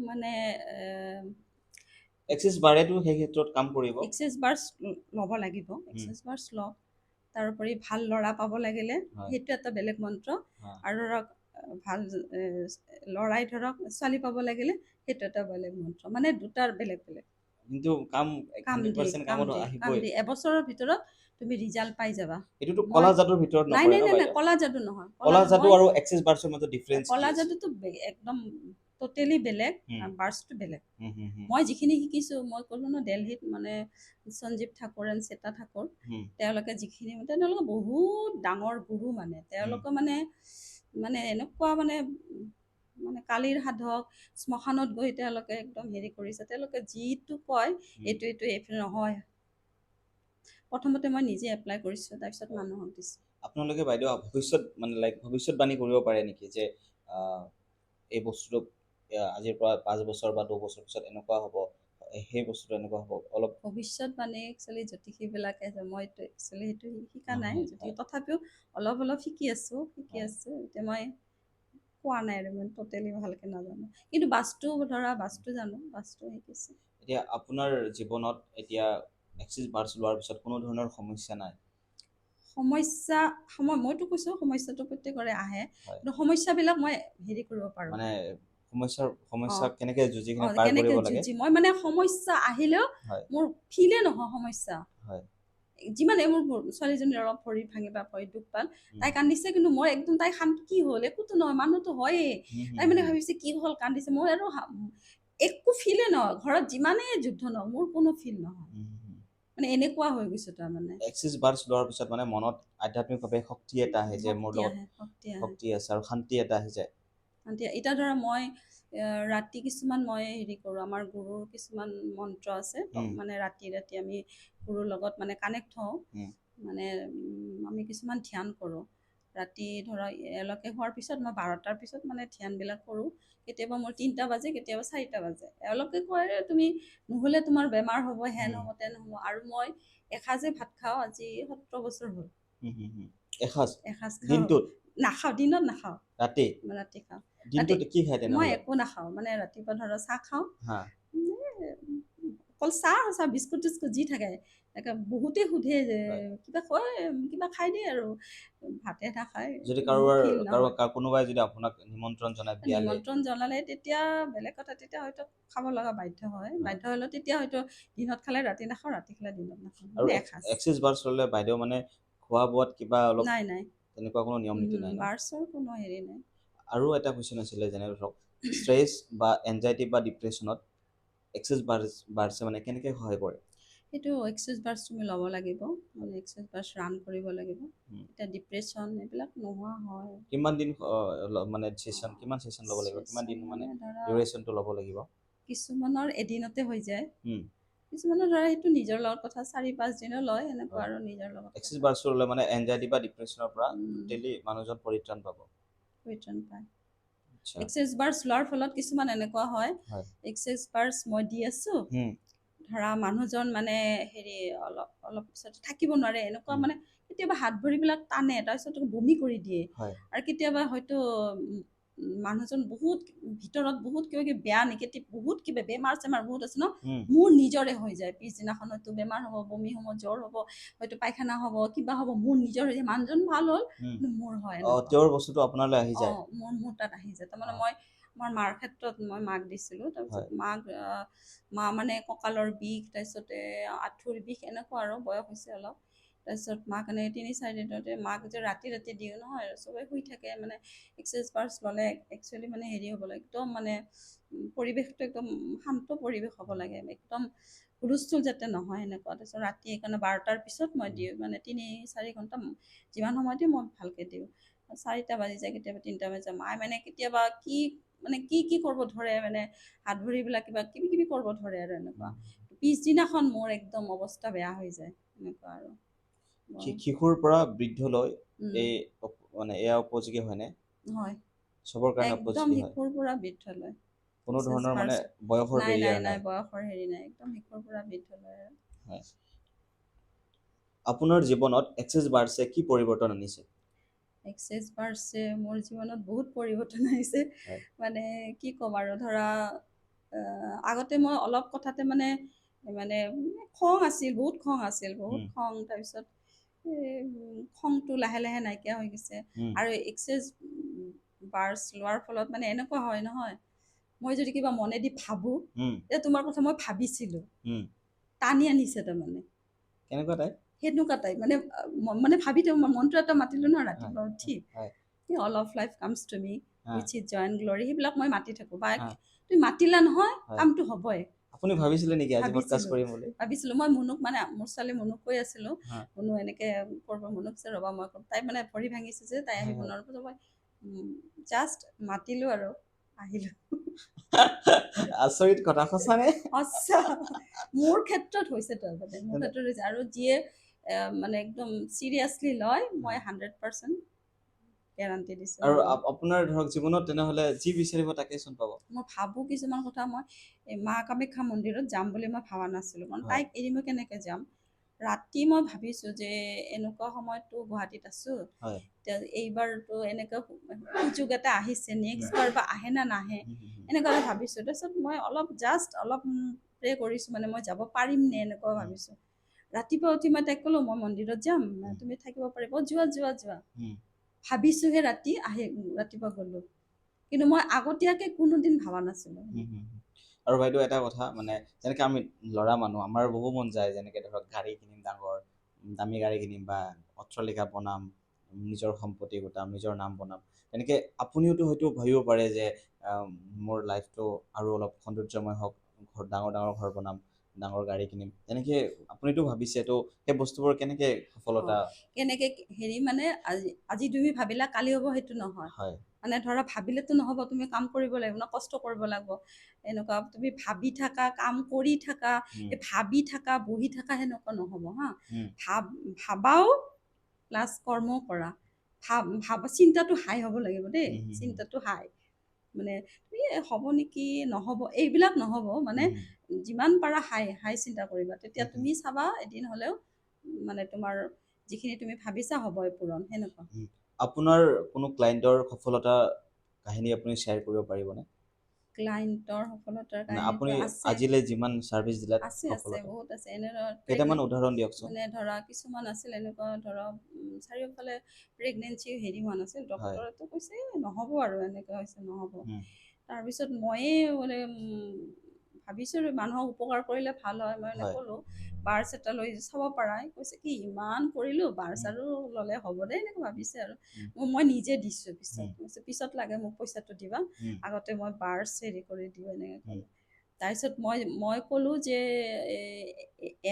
মানে এক্সিছ বাৰেতো সেই ক্ষেত্ৰত কাম কৰিব। এক্সেছ বাৰ্ছ ল'ব লাগিব, হুম, এক্সেছ বাৰ্ছ লওক। তাৰোপৰি ভাল ল'ৰা পাব লাগিলে হয় সেইটো এটা বেলেগ মন্ত্ৰ। হয়। আৰু ধৰক ভাল ল'ৰাই ধৰক ছোৱালী পাব লাগিলে সেইটো এটা বেলেগ মন্ত্ৰ, মানে দুটাৰ বেলেগ বেলেগ কিন্তু কাম কাম 100% কাম কামত কাম আহিবই। এবছৰৰ ভিতৰত তুমি ৰিজাল্ট পাই যাবা। এইটোতো মই কলা যাদুৰ ভিতৰত নাই নপৰে নাই ন নাই নাই, বাইদেউ? কলা যাদু নহয়, কলা যাদু মই আৰু এক্সিছ বাৰ্ছৰ মাজত ডিফাৰেঞ্চ কি কলা আছে? যাদুটো একদম টোটেলি বেলেগ, হুম, বাৰ্ছটো বেলেগ। হুম, হুম, হুম, মই যিখিনি শিকিছোঁ, মই ক'লো ন দেলহিত, মানে সঞ্জীৱ ঠাকুৰ এণ্ড শ্বেতা ঠাকুৰ, হুম, তেওঁলোকে যিখিনি, তেওঁলোকে বহুত ডাঙৰ গুৰু, মানে হুম, তেওঁলোকে মানে এনেকুৱা মানে মানে কালিৰ সাধক, শ্মশানত গৈ তেওঁলোকে একদম হেৰি কৰিছে, তেওঁলোকে যিটো কয় হুম, এইটো এইফালে নহয়। প্ৰথমতে মই নিজে এপ্লাই কৰিছোঁ, তাৰপিছত হয়। মানুহক দিছোঁ। আপোনালোকে বাইদেউ ভৱিষ্যত মানে ভৱিষ্যতবাণী কৰিব পাৰে নেকি যে আহ, এই বস্তুটো আজিৰ পৰা 5 বছৰ বা 2 বছৰ পিছত এনেকুৱা হ'ব, সেই বস্তুটো এনেকুৱা হ'ব অলপ? ভৱিষ্যত একচুৱেলি জ্যোতিষীবিলাকে, মইতো একচুৱেলি সেইটো শিকা নাই, নহয়, যদিও হয় তথাপিও অলপ অলপ শিকি আছোঁ, হয় এতিয়া মই কোৱা নাই আৰু মই টোটেলি ভালকৈ নাজানো, কিন্তু বাস্তু ধৰা বাস্তু জানো, বাস্তু শিকিছোঁ। এতিয়া আপোনাৰ জীৱনত এতিয়া এক্সিছ বাৰ্ছ লোৱাৰ পিছত কোনো ধৰণৰ সমস্যা নাই? মইতো কৈছোঁ সমস্যাটো প্ৰত্যেকৰে আহে, হয়, কিন্তু সমস্যাবিলাক মই হেৰি কৰিব পাৰোঁ। মানে সমস্যা অঁ কেনেকে যুঁজি কিনে অঁ পাৰ কেনেকৈ কৰিব লাগে? যুঁজি, মই মানে সমস্যা আহিলেও হয় মোৰ ফিলে নহয় সমস্যা। হয়। যিমানে মোৰ ছোৱালীজনীৰ অলপ ভৰি ভাঙি বা ভৰি দুখ পাল, হুম, তাই কান্দিছে, কিন্তু মই একদম তাই কি হ'ল, একোতো নহয়, মানুহতো হয়েই। হুম, তাই হুম, মানে হুম, ভাবিছে কি হ'ল, কান্দিছে, মই আৰু একো ফিলে নহয়, ঘৰত যিমানেই যুদ্ধ নহওক মোৰ কোনো ফিল নহয়, হুম, হুম। মানে এনেকুৱা হৈ গৈছোঁ তাৰমানে। এক্সিছ বাৰ্ছ লোৱাৰ পিছত মানে মনত আধ্যাত্মিকভাৱে শক্তি এটা আহে যে মোৰ শক্তি লগত আহে, শক্তি আহে। শক্তি আছে আৰু শান্তি এটা আহি যায়। এতিয়া ধৰা মই ৰাতি কিছুমান মই হেৰি কৰোঁ, আমাৰ গুৰুৰ কিছুমান মন্ত্ৰ আছে, হুম, মানে ৰাতি ৰাতি আমি গুৰুৰ লগত মানে কানেক্ট হওঁ, হুম, মানে আমি কিছুমান ধ্যান কৰোঁ। ৰাতি ধৰা এওঁলোকে হোৱাৰ পিছত মই 12টাৰ পিছত মানে ধ্যানবিলাক কৰোঁ। কেতিয়াবা মোৰ 3টা বাজে, কেতিয়াবা 4টা বাজে। এওঁলোকে কয় তুমি নুশুলে তোমাৰ বেমাৰ হ'ব, হেন হুম, হ'ব, তেন হ'ব, আৰু মই এসাঁজে ভাত খাওঁ, আজি 17 বছৰ হ'ল। হুম, হুম, হুম। এসাঁজ এসাঁজ খাওঁ, দিনটোত? নাখাওঁ, দিনত নাখাওঁ, ৰাতি? ৰাতি খাওঁ। ৰাতি দিনটোত কি খায় মই তেনেহ'লে? একো নাখাওঁ, মানে ৰাতিপুৱা ধৰা চাহ খাওঁ, হা উম, অকল চাহ বিস্কুট টিস্কুট যি থাকে তাকে বহুতেই সোধে যে হয়। কিবা কয়, কিবা খাই দিয়ে আৰু ভাতে নাখায়। যদি মোৰ ফিল নহয়। কোনোবাই যদি আপোনাক নিমন্ত্ৰণ জনায় বিয়ালে, নিমন্ত্ৰণ জনালে তেতিয়া বেলেগ কথা, তেতিয়া হয়তো খাব লগা বাধ্য হয়। বাধ্য হ'লেও তেতিয়া হয়তো দিনত খালে ৰাতি নাখাওঁ, ৰাতি খালে দিনত নাখাওঁ, আৰু মানে এসাঁজ। এক্সিছ বাৰ্ছ ল'লে বাইদেউ মানে খোৱা বোৱাত কিবা অলপ নাই নাই, তেনেকুৱা কোনো নিয়ম নীতি নাই ন? বাৰ্ছৰ কোনো হেৰি নাই। আৰু এটা কুৱেশ্যন আছিলে, যেনে ধৰক ষ্ট্ৰেছ বা এনজাইটি বা ডিপ্ৰেশ্যনত এক্সেছ বাৰ্ছে মানে কেনেকৈ সহায় কৰে? সেইটো এক্সাৰচাইজ বাৰ্ছ তুমি ল'ব লাগিব, মানে এক্সাৰচাইজ বাৰ্ছ ৰান কৰিব লাগিব, এতিয়া ডিপ্ৰেশ্যন এইবিলাক নোহোৱা হয়। কিমান দিন মানে কিমান ছেশ্যন ল'ব লাগিব, কিমান দিন মানে ধৰা ডিউৰেশ্যনটো ল'ব লাগিব? কিছুমানৰ এদিনতে হৈ যায়, হুম। কিছুমানৰ ধৰা সেইটো নিজৰ লগত কথা, 4-5 দিনো লয়, এনেকুৱা হয়। আৰু নিজৰ লগত এক্সিছ কথা। বাৰ্ছ ল'লে মানে এনজাইটি বা ডিপ্ৰেশ্যনৰ পৰা টোটেলি মানুহজন পৰিত্ৰাণ পাব। পৰিত্ৰাণ পায়। আচ্ছা। এক্সাৰচাইজ বাৰ্ছ লোৱাৰ ফলত কিছুমান এনেকুৱা হয়, হয়। এক্সাৰচাইজ বাৰ্ছ মই দি আছোঁ, হুম। ধৰা মানুহজন মানে হেৰি অলপ পিছত থাকিব নোৱাৰে, এনেকুৱা মানে কেতিয়াবা হাত ভৰিবিলাক টানে, তাৰপিছত বমি কৰি দিয়ে। হয়। আৰু কেতিয়াবা হয়তো মানুহজন বহুত ভিতৰত বহুত কিবা কিবি বেয়া নিগেটিভ বহুত কিবা বেমাৰ চেমাৰ বহুত আছে ন, মোৰ নিজৰে হৈ যায়। পিছদিনাখন হয়তো বেমাৰ হ'ব, বমি হ'ব, জ্বৰ হ'ব, হয়তো পায়খানা হ'ব, কিবা হ'ব, মোৰ নিজৰ হৈ যায়। মানুহজন ভাল হ'ল, কিন্তু মোৰ হয় এনেকুৱা। তেওঁৰ বস্তুটো আপোনালৈ আহি যায়। মোৰ তাত আহি যায়। তাৰমানে মই আমাৰ মাৰ ক্ষেত্ৰত মই মাক দিছিলোঁ, তাৰপিছত মা মানে কঁকালৰ বিষ, তাৰপিছতে আঁঠুৰ বিষ, এনেকুৱা আৰু বয়স হৈছে অলপ। তাৰপিছত মাক এনেকৈ 3-4 দিনতে মাক যে ৰাতি দিওঁ নহয়, চবেই শুই থাকে, মানে এক্সাৰচাইজ বাৰ্ছ ল'লে একচুৱেলি মানে হেৰি হ'ব লাগে, একদম মানে পৰিৱেশটো একদম শান্ত পৰিৱেশ হ'ব লাগে, একদম হুলস্থুল যাতে নহয় এনেকুৱা। তাৰপিছত ৰাতি সেইকাৰণে 12টাৰ পিছত মই দিওঁ, মানে 3-4 ঘণ্টা যিমান সময়তে মই ভালকৈ দিওঁ। 4টা বাজি যায়, কেতিয়াবা 3টা বাজি যায়। মায়ে মানে কেতিয়াবা কি কৰিব ধৰে, মানে হাত ভৰিবিলাক কিবা কিবি কৰিব ধৰে আৰু এনেকুৱা। পিছদিনাখন মোৰ একদম অৱস্থা বেয়া হৈ যায়, এনেকুৱা আৰু। শিশুৰ পৰা বৃদ্ধলৈ এই মানে এয়া উপযোগী হয়নে? হয়, চবৰ কাৰণে একদম উপযোগী হয়? শিশুৰ পৰা বৃদ্ধলৈ। কোনো ধৰণৰ মানে বয়সৰ নাই বেৰিয়াৰ নাই নাই, বয়সৰ হেৰি নাই, একদম শিশুৰ পৰা বৃদ্ধলৈ আৰু। হয়। আপোনাৰ জীৱনত এক্সেছ বাৰ্ছে কি পৰিৱৰ্তন আনিছে? এক্সাৰচাইজ বাৰ্ছে মোৰ জীৱনত বহুত পৰিৱৰ্তন আহিছে। মানে কি ক'ম আৰু, ধৰা আগতে মই অলপ কথাতে মানে খং আছিল, বহুত খং আছিল, বহুত খং। তাৰপিছত খংটো লাহে লাহে নাইকিয়া হৈ গৈছে। আৰু এক্সাৰচাইজ বাৰ্ছ লোৱাৰ ফলত মানে এনেকুৱা হয় নহয়, মই যদি কিবা মনেদি ভাবোঁ, এতিয়া তোমাৰ কথা মই ভাবিছিলোঁ, টানি আনিছে তাৰমানে। কেনেকুৱা টাইপ? সেনেকুৱা টাইপ, মানে ভাবি থাকোঁ, মনটো এটা মাতিলোঁ ন ৰাতিপুৱা উঠি, all of life comes to me which is joy and glory, সেইবিলাক মই মাতি থাকোঁ। বা তুমি মাতিলা নহয়, কামটো হ'বই। আপুনি ভাবিছিলে নেকি আজি পডকাষ্ট কৰিম বুলি? ভাবিছিলোঁ। মই মুনুক, মানে মোৰ ছোৱালী মুনুক কৈ আছিলোঁ, মুনু এনেকৈ কৰিব, মুনুক যে ৰ'বা মই কৰিম। তাই মানে ভৰি ভাঙিছে যে, তাই আহিব নোৱাৰিব, মই জাষ্ট মাতিলোঁ আৰু আহিলোঁ। আচৰিত কথা, সঁচানে? সঁচা, মোৰ ক্ষেত্ৰত হৈছে তাৰমানে, মোৰ ক্ষেত্ৰত হৈছে। আৰু যিয়ে মানে একদম চিৰিয়াছলি লয়, মই 100% গেৰাণ্টি দিছোঁ। আৰু আপোনাৰ ধৰক জীৱনত তেনেহ'লে যি বিচাৰিব তাকেচোন পাব। মই ভাবোঁ কিছুমান কথা, মই মা কামাখ্যা মন্দিৰত যাম বুলি মই ভাবা নাছিলোঁ, কাৰণ তাইক এৰি মই কেনেকৈ যাম। ৰাতি মই ভাবিছোঁ যে এনেকুৱা সময়ততো গুৱাহাটীত আছোঁ, এতিয়া এইবাৰতো এনেকুৱা সুযোগ এটা আহিছে, নেক্সট বাৰ বা আহে নে নাহে, এনেকুৱা ভাবিছোঁ। তাৰপিছত মই জাষ্ট অলপ প্ৰে কৰিছোঁ, মানে মই যাব পাৰিম নে, এনেকুৱা ভাবিছোঁ। ৰাতিপুৱা উঠি মই তাইক ক'লোঁ, মই মন্দিৰত যাম, তুমি থাকিব পাৰিবা? যোৱা যোৱা যোৱা। ভাবিছোঁহে ৰাতিপুৱা গ'লোঁ, কিন্তু মই আগতীয়াকৈ কোনোদিন ভাবা নাছিলোঁ। আৰু বাইদেউ এটা কথা, মানে যেনেকৈ আমি ল'ৰা মানুহ, আমাৰ বহু মন যায়, যেনেকৈ ধৰক গাড়ী কিনিম, ডাঙৰ দামী গাড়ী কিনিম, বা অট্টালিকা বনাম, নিজৰ সম্পত্তি গোটাম, নিজৰ নাম বনাম। তেনেকৈ আপুনিওতো হয়তো ভাবিব পাৰে যে মোৰ লাইফটো আৰু অলপ সৌন্দৰ্যময় হওক, ডাঙৰ ডাঙৰ ঘৰ বনাম, ডাঙৰ গাড়ী কিনিম, তেনেকৈ আপুনিতো ভাবিছে। তো সেই বস্তুবোৰ কেনেকৈ সফলতা? কেনেকৈ হেৰি, মানে আজি তুমি ভাবিলা কালি হ'ব সেইটো নহয়। মানে ধৰা ভাবিলেতো নহ'ব, তুমি কাম কৰিব লাগিব ন, কষ্ট কৰিব লাগিব। এনেকুৱা তুমি ভাবি থাকা, কাম কৰি থাকা, ভাবি থাকা, বহি থাকা, সেনেকুৱা নহ'ব হা। ভাবাও প্লাছ কৰ্মও কৰা। চিন্তাটো হাই হ'ব লাগিব দেই, চিন্তাটো হাই। মানে তুমি হ'ব নেকি, নহ'ব, এইবিলাক নহ'ব। মানে যিমান পাৰা হাই চিন্তা কৰিবা, তেতিয়া তুমি চাবা এদিন হ'লেও মানে তোমাৰ যিখিনি তুমি ভাবিছা হ'বই পূৰণ, সেনেকুৱা। আপোনাৰ কোনো ক্লায়েণ্টৰ সফলতা কাহিনী আপুনি শ্বেয়াৰ কৰিব পাৰিবনে? ক্লাইণ্টৰ সফলতাৰ মানে আপুনি কাহিনীটো আছে আজিলৈ যিমান ছাৰ্ভিচ দিলে আছে সফলতা বহুত আছে এনে ধৰক কেইটামান উদাহৰণ দিয়কচোন। মানে ধৰা কিছুমান আছিল এনেকুৱা ধৰক চাৰিওফালে প্ৰেগনেঞ্চি হেৰি হোৱা নাছিল হয়। ডক্টৰেতো কৈছে নহ'ব আৰু এনেকুৱা হৈছে নহ'ব উম, তাৰপিছত ময়ে মানে ভাবিছোঁ আৰু মানুহক উপকাৰ কৰিলে ভাল হয় মই হয়। ক'লোঁ বাৰ্ছ এটা লৈ চাব পাৰা কৈছে কি ইমান কৰিলোঁ বাৰ্ছ উম, আৰু ল'লে হ'ব দে এনেকৈ ভাবিছে আৰু উম, মই নিজে দিছোঁ উম, পিছত লাগে মোক পইচাটো দিবা উম, আগতে মই বাৰ্ছ হেৰি কৰি দিওঁ এনেকৈ উম, ক'লোঁ তাৰপিছত মই ক'লোঁ যে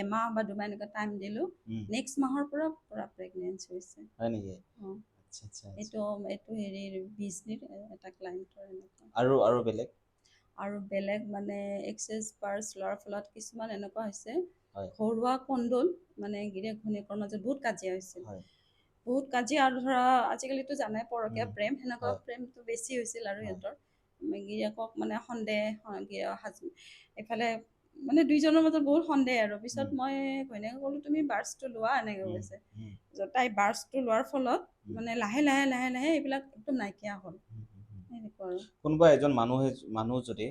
এমাহ বা 2 মাহ এনেকুৱা টাইম দিলোঁ উম, নেক্সট মাহৰ পৰা পূৰা প্ৰেগনেঞ্চ হৈছে হয় নেকি? অঁ আচ্ছা আচ্ছা আচ্ছা। এইটো হেৰিৰ বিজনীৰ এটা ক্লাইণ্টৰ এনেকুৱা আৰু বেলেগ আৰু বেলেগ মানে এক্সেছ বাৰ্ছ লোৱাৰ ফলত কিছুমান এনেকুৱা হৈছে হয় ঘৰুৱা কণ্ডল মানে গিৰিয়েক ঘৈণীয়েকৰ মাজত বহুত কাজিয়া হৈছিল হয় বহুত কাজিয়া আৰু ধৰা আজিকালিতো জানাই পৰকীয়া উম, প্ৰেম সেনেকুৱা হয় প্ৰেমটো বেছি হৈছিল আৰু হয় সিহঁতৰ গিৰিয়েকক মানে সন্দেহ এইফালে মানে দুইজনৰ মাজত বহুত সন্দেহ আৰু পিছত উম, মই ঘৈণীয়েকে ক'লোঁ তুমি বাৰ্ছটো লোৱা এনেকৈ উম, কৈছে উম, তাই বাৰ্ছটো লোৱাৰ ফলত উম, মানে লাহে লাহে লাহে লাহে এইবিলাক একদম নাইকিয়া হ'ল উম, উম। এনেকুৱা আৰু কোনোবা এজন মানুহ যদি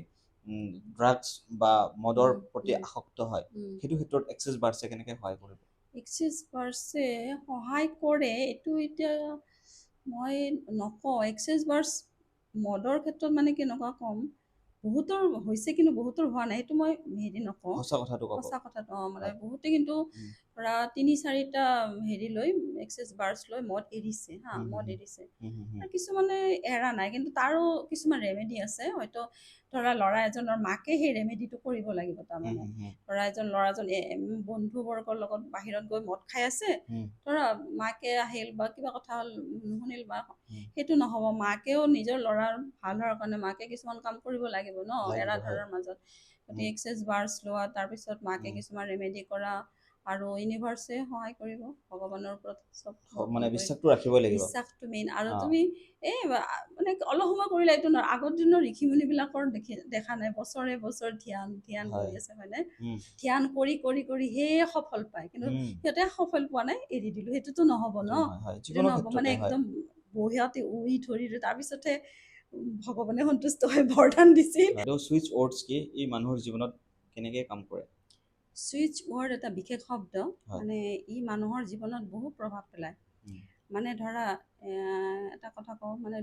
ড্ৰাগছ বা মদৰ প্ৰতি আসক্ত হয় সেইটো ক্ষেত্ৰত এক্সেছ বাৰ্ছে কেনেকৈ সহায় কৰিব? এক্সিছ বাৰ্ছে সহায় কৰে এইটো এতিয়া মই নকওঁ এক্সিছ বাৰ্ছ মদৰ ক্ষেত্ৰত মানে কেনেকুৱা ক'ম বহুতৰ হৈছে কিন্তু বহুতৰ হোৱা নাই সেইটো মই হেৰি নকওঁ সঁচা কথাটো ক'ব। সঁচা কথাটো মানে হয় বহুতে কিন্তু উম, ধৰা 3-4টা হেৰি লৈ এক্সেছ বাৰ্ছ লৈ মদ এৰিছে হুম, মদ হুম, এৰিছে হুম, হুম, হুম, আৰু কিছুমানে এৰা নাই কিন্তু তাৰো কিছুমান ৰেমেডি আছে হয়তো ধৰা ল'ৰা এজনৰ মাকে সেই ৰেমেডিটো কৰিব লাগিব হুম, তাৰমানে হুম, ল'ৰাজন বন্ধুবৰ্গৰ লগত বাহিৰত গৈ মদ খাই আছে হুম, ধৰা মাকে আহিল বা কিবা কথা হ'ল নুশুনিল বা হুম, সেইটো নহ'ব মাকেও নিজৰ ল'ৰাৰ ভাল হোৱাৰ কাৰণে মাকে কিছুমান কাম কৰিব লাগিব ন লাগিব এৰা হয় ধৰাৰ মাজত উম, গতিকে এক্সেছ বাৰ্ছ লোৱা তাৰপিছত মাকে উম, কিছুমান ৰেমেডি কৰা আৰু ইউনিভাৰ্ছে সহায় কৰিব ভগৱানৰ ওপৰত চব মানে সমৰ্পণ কৰি বিশ্বাসটো ৰাখিবই লাগিব। বিশ্বাসটো মেইন আৰু অ তুমি এই মানে অলপ সময় কৰিলে এইটো নহয় আগৰ দিনৰ ঋষি মুনিবিলাকৰ দেখা নাই বছৰে বছৰ ধ্যান হয় কৰি আছে হয়নে উম, ধ্যান কৰি কৰি কৰি সেয়ে সফল পায় কিন্তু উম, সিহঁতে সফল পোৱা নাই এৰি দিলোঁ সেইটোতো নহ'ব সেইটো ন নহয় হয় সেইটো যিকোনো নহ'ব মানে ক্ষেত্ৰতে হয় একদম বঢ়িয়াতে উৰি ধৰি তাৰপিছতহে ভগৱানে সন্তুষ্ট হৈ বৰদান দিছিল হয়। চুইচ ৱৰ্ডছ কি ই মানুহৰ জীৱনত কেনেকৈ কাম কৰে? ছুইচ ৱৰ্ড এটা বিশেষ শব্দ হয় মানে ই মানুহৰ জীৱনত বহুত প্ৰভাৱ পেলায় উম, মানে ধৰা এটা কথা কওঁ মানে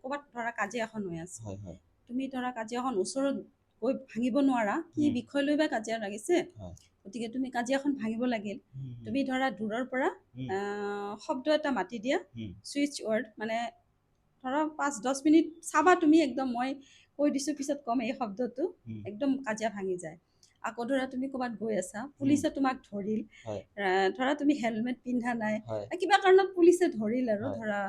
ক'ৰবাত ধৰা কাজিয়া এখন হৈ আছে হয় হয় তুমি ধৰা কাজিয়াখন ওচৰত গৈ ভাঙিব নোৱাৰা কি উম, বিষয় লৈ বা কাজিয়া লাগিছে হয় গতিকে তুমি কাজিয়াখন ভাঙিব লাগিল উম, তুমি ধৰা দূৰৰ পৰা উম, শব্দ এটা মাতি দিয়া উম, ছুইচ ৱৰ্ড মানে ধৰা 5-10 মিনিট চাবা তুমি একদম মই কৈ দিছোঁ পিছত ক'ম এই শব্দটো উম, একদম কাজিয়া ভাঙি যায় আকৌ ধৰা তুমি ক'ৰবাত গৈ আছা উম, পুলিচে তোমাক ধৰিল হয় ধৰা তুমি হেলমেট পিন্ধা নাই হয় কিবা কাৰণত পুলিচে ধৰিল আৰু হয় ধৰা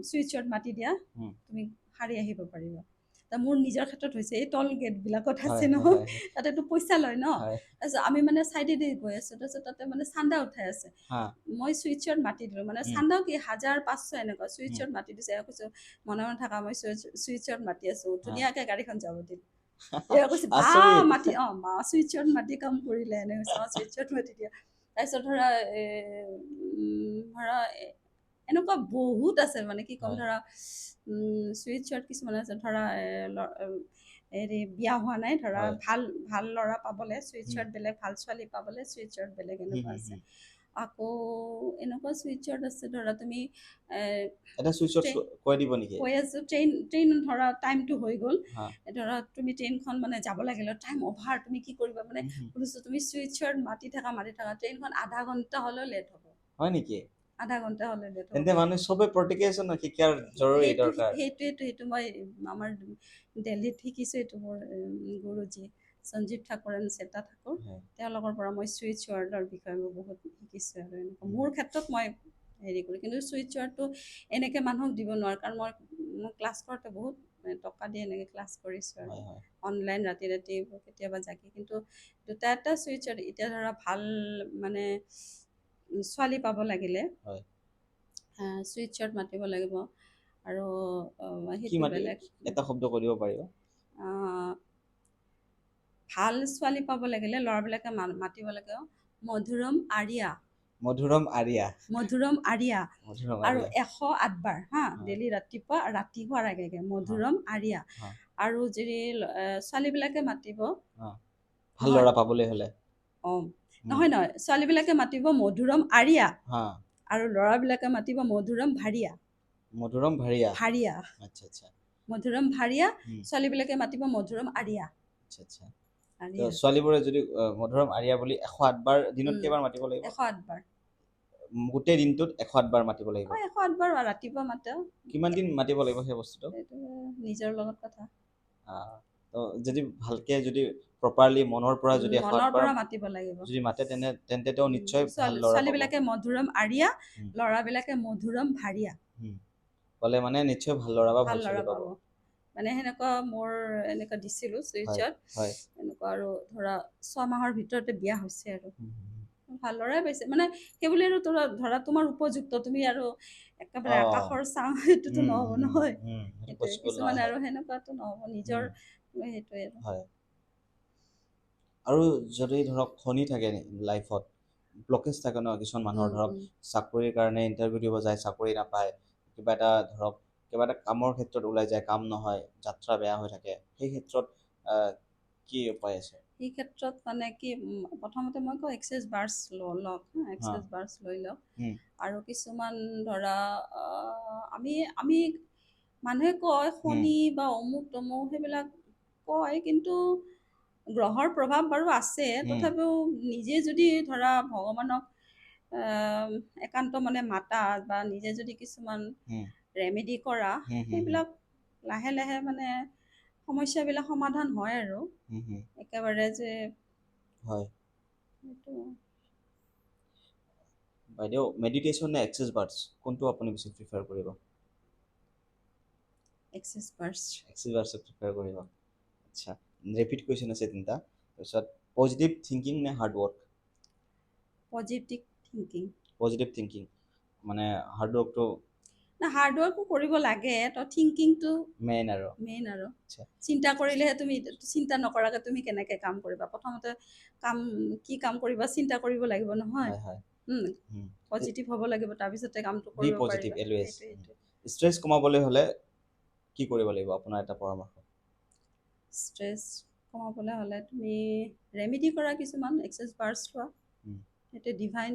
ছুইচ ৱৰ্ড মাতি দিয়া উম, তুমি সাৰি আহিব পাৰিবা মোৰ নিজৰ ক্ষেত্ৰত হৈছে এই টল গেটবিলাকত হয় আছে হয় নহয় হয় তাতেতো পইচা লয় ন হয় তাৰপিছত আমি মানে চাইডেদি গৈ আছোঁ তাৰপিছত তাতে মানে চান্দা উঠাই আছে হা মই ছুইচ ৱৰ্ড মাতি দিলোঁ মানে উম, চান্দাও কি 1000-500 এনেকুৱা ছুইচ উম, ৱৰ্ড মাতি দিছে কৈছোঁ মনে মনে থাকা মই ছুইচ ৱৰ্ড মাতি আছোঁ হা ধুনীয়াকৈ গাড়ীখন যাব দিল এয়া কৈছে বা আচৰিত মাতি মা ছুইচ ৱৰ্ড মাতি কাম কৰিলে এনে কৈছে ছুইচ ৱৰ্ড মাতি দিয়া তাৰপিছত ধৰা ধৰা এনেকুৱা বহুত আছে মানে কি ক'ম হয় ধৰা ছুইচ ৱৰ্ড কিছুমান আছে ধৰা হেৰি বিয়া হোৱা নাই ধৰা হয় ভাল ভাল ল'ৰা পাবলৈ ছুইচ উম, ৱৰ্ড বেলেগ ভাল ছোৱালী পাবলৈ ছুইচ ৱৰ্ড বেলেগ হুম, এনেকুৱা হুম, আছে হুম। আকৌ এনেকুৱা ছুইচ ৱৰ্ড আছে ধৰা তুমি এটা চুইচত কৈ দিব নেকি? কৈ আছোঁ ট্ৰেইন ধৰা টাইমটো হৈ গ'ল হা ধৰা তুমি ট্ৰেইনখন মানে যাব লাগিলে টাইম অভাৰ তুমি কি কৰিবা মানে হুম, হুম। শুনিছোঁ তুমি ছুইচ ৱৰ্ড মাতি থাকা ট্ৰেইনখন আধা ঘণ্টা হ'লেও লেট হ'ব হয় নেকি? আধা ঘণ্টা হ'লে লেট হ'ব তেন্তে মানুহ চবে প্ৰতিকেচন শিকাৰ জৰুৰী দৰকাৰ। সেইটো মই আমাৰ দিল্লীত শিকিছোঁ এইটো মোৰ গুৰুজী সঞ্জীৱ ঠাকুৰ এণ্ড শ্বেতা ঠাকুৰ হয় তেওঁলোকৰ পৰা মই ছুইচ ৱৰ্ডৰ বিষয়ে মই বহুত শিকিছোঁ আৰু এনেকুৱা উম, মোৰ ক্ষেত্ৰত মই হেৰি কৰোঁ কিন্তু ছুইচ ৱৰ্ডটো এনেকৈ মানুহক দিব নোৱাৰোঁ কাৰণ মই ক্লাছ কৰোঁতে বহুত টকা দি এনেকৈ ক্লাছ কৰিছোঁ আৰু হয় হয় অনলাইন ৰাতি কেতিয়াবা জাগি কিন্তু দুটা এটা ছুইচ ৱৰ্ড এতিয়া ধৰা ভাল মানে ছোৱালী পাব লাগিলে হয় ছুইচ ৱৰ্ড মাতিব লাগিব আৰু কি সেইটো মাতি বেলেগ এটা শব্দ কৈ দিব পাৰিব? ভাল ছোৱালী পাব লাগিলে ল'ৰাবিলাকে মাতিব লাগে মধুৰম আৰিয়া মধুৰম আৰিয়া। মধুৰম আৰিয়া মধুৰম আৰু আৰিয়া। 108 বাৰ হা হা। ডেইলি ৰাতিপুৱা ৰাতি হোৱাৰ আগে আগে মধুৰম আৰিয়া। হা। আৰু যদি ছোৱালীবিলাকে মাতিব হা। ভাল নহয় ল'ৰা পাবলৈ হ'লে নহয় ছোৱালীবিলাকে মাতিব মধুৰম আৰিয়া হা আৰু ল'ৰাবিলাকে মাতিব মধুৰম ভাৰিয়া। মধুৰম ভাৰিয়া। ভাৰিয়া আচ্ছা আচ্ছা। মধুৰম ভাৰিয়া, হুম, ছোৱালীবিলাকে মাতিব মধুৰম আৰিয়া। আচ্ছা আচ্ছা। তো আৰিয়া ছোৱালীবোৰে যদি মধুৰম আৰিয়া বুলি 108 বাৰ দিনত কেইবাৰ মাতিব লাগিব? 108 বাৰ। গোটেই দিনটোত 108 বাৰ মাতিব লাগিব। 108 বাৰ ৰাতিপুৱা মাতে। কিমান দিন মাতিব লাগিব সেই বস্তুটো? এইটো নিজৰ লগত কথা। তো যদি ভালকে যদি প্ৰপাৰলি মনৰ পৰা যদি 108 মনৰ বাৰ পৰা মাতিব লাগিব। যদি মাতে তেন্তে তেওঁ নিশ্চয় ভাল ল'ৰা পাব। ছোৱালীবিলাকে মধুৰম আৰিয়া, হুম, ল'ৰাবিলাকে মধুৰম ভাৰিয়া। ক'লে মানে নিশ্চয় ভাল ল'ৰা বা ভাল ভাল ছোৱালী ল'ৰা পাব। পাব। মানে সেনেকুৱা মোৰ এনেকুৱা দিছিলোঁ হয় চুইচত হয়। এনেকুৱা আৰু ধৰা 6 মাহৰ ভিতৰতে বিয়া হৈছে আৰু হুম, ভাল ল'ৰাই পাইছে মানে সেইবুলি আৰু ধৰা তোমাৰ উপযুক্ত তুমি আৰু একেবাৰে আকাশৰ চাওঁ সেইটোতো নহ'ব নহয়। সেইটো সেইটোৱে পচিবল কিছুমানে নহয়। আৰু সেনেকুৱাতো নহ'ব নিজৰ সেইটোৱে আৰু হয়। আৰু যদি ধৰক খনি থাকে লাইফত, ব্লকেজ থাকে ন কিছুমান মানুহৰ, ধৰক চাকৰিৰ কাৰণে ইণ্টাৰভিউ দিব যায়, চাকৰি নাপায়, কিবা এটা ধৰক কিবা এটা কামৰ ক্ষেত্ৰত ওলাই যায়, কাম নহয়, যাত্ৰা বেয়া হৈ থাকে, সেই ক্ষেত্ৰত কি উপায় আছে? সেই ক্ষেত্ৰত মানে কি প্ৰথমতে মই কওঁ এক্সেছ বাৰ্ছ লওক এক্সেছ বাৰ্ছ লৈ লওক। আৰু কিছুমান ধৰা আমি মানুহে কয় শনি বা অমুক তমুক সেইবিলাক কয়, কিন্তু গ্ৰহৰ প্ৰভাৱ বাৰু আছে, তথাপিও নিজে যদি ধৰা ভগৱানক একান্ত মানে মাতা বা নিজে যদি কিছুমান ৰেমেডি কৰা, সেইবিলাক লাহে লাহে মানে সমস্যাবিলাক সমাধান হয় আৰু একেবাৰে যে হয়। সেইটো বাইদেউ মেডিটেশ্যন নে এক্সেছ বাৰ্ছ কোনটো আপুনি বেছি প্ৰিফাৰ কৰিব? এক্সেছ বাৰ্ছ। এক্সেছ বাৰ্ছ প্ৰিফাৰ কৰিব। আচ্ছা, ৰেপিড কুৱেশ্যন আছে তিনিটা। তাৰপিছত পজিটিভ থিংকিং নে hard work? Positive thinking. Positive thinking মানে হাৰ্ড ৱৰ্কটো না হাৰ্ড ৱৰ্কো কৰিব লাগে, তো থিংকিংটো মেইন আৰু আচ্ছা চিন্তা কৰিলেহে তুমি চিন্তা নকৰাকৈ তুমি কেনেকৈ কাম কৰিবা, প্ৰথমতে কি কাম কৰিবা চিন্তা কৰিব লাগিব নহয়। হয় হয়। পজিটিভ হ'ব লাগিব, তাৰপিছতে কামটো বি কৰিব পজিটিভ পাৰিবা। এলৱেজ। সেইটোৱে ষ্ট্ৰেছ কমাবলৈ হ'লে কি কৰিব লাগিব আপোনাৰ এটা পৰামৰ্শ? ষ্ট্ৰেছ কমাবলৈ হ'লে তুমি ৰেমেডি কৰা, কিছুমান এক্সেছ বাৰ্ছ লোৱা, সেইটোৱে ডিভাইন